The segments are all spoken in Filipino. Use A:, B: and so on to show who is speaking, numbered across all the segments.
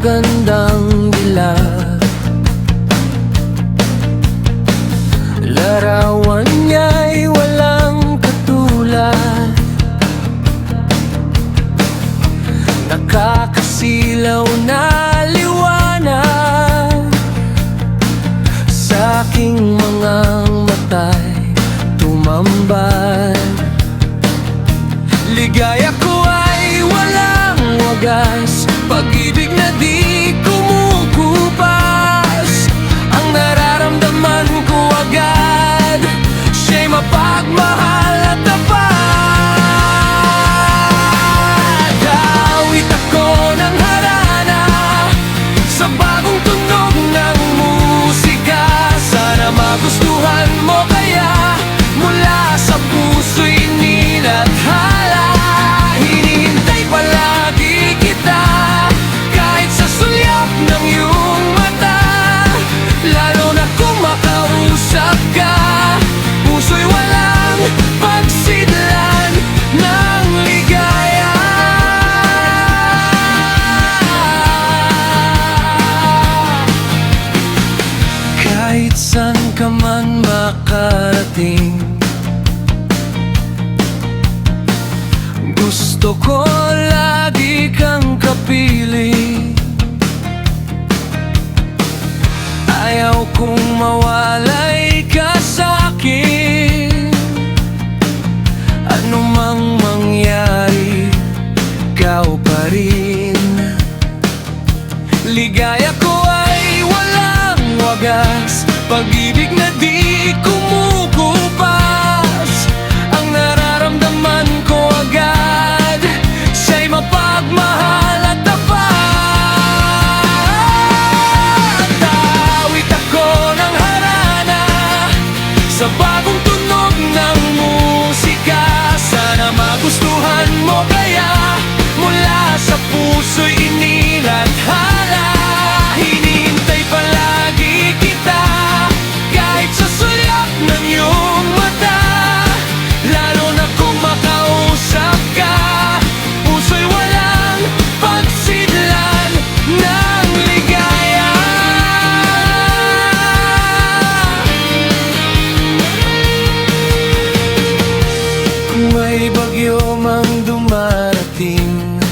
A: magandang dilag. Larawan niya'y walang katulad, nakakasilaw na liwanag sa aking mga mata'y tumambad. Ligaya ko ay walang wagas, pag-ibig na di kumukupas. Ang nararamdaman ko agad, siya'y mapagmahal at tapat. Awit ako ng harana sa bagong tunog ng musika. Sana magustuhan mo kaya mula sa puso'y nilathala. Hinihintay palagi kita kahit sa sulyap ng iyong mata, lalo na kung makausap ka. Puso'y walang pagsidlan ng ligaya. Kahit saan ka man makarating, gusto ko lagi kang kapiling. Ayaw kong mawalay ka sa'kin, ano mang mangyari, ikaw pa rin. Ligaya ko ay walang wagas, pag-ibig na di kumukupas. Ang nararamdaman ko agad, siya'y mapagmahal at tapat. Awit ako ng harana sa bagong tunog ng musika. Sana magustuhan mo kaya mula sa puso'y inilathala. Hinihintay palagi kita kahit sa sulyap ng iyong mata, lalo na kung makausap ka. Puso'y walang pagsidlan ng ligaya. Kung may bagyo mang dumarating,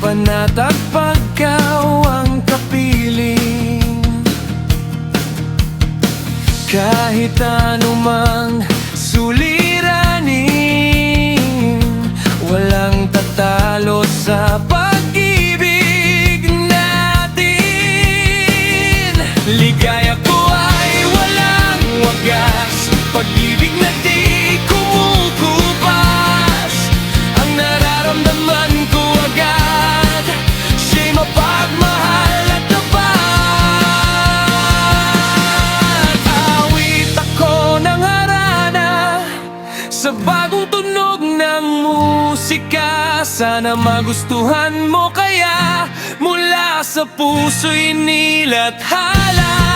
A: panatag pagkaw ang kapiling. Kahit anumang suliranin, walang tatalo sa pag-ibig natin. Ligaya ko ay walang wagas, pag-ibig na di kumukupas. Ang nararamdaman ko agad, siya'y mapagmahal at tapat. Awit ako ng harana sa bagong tunog ng musika. Sana magustuhan mo kaya mula sa puso'y nilathala.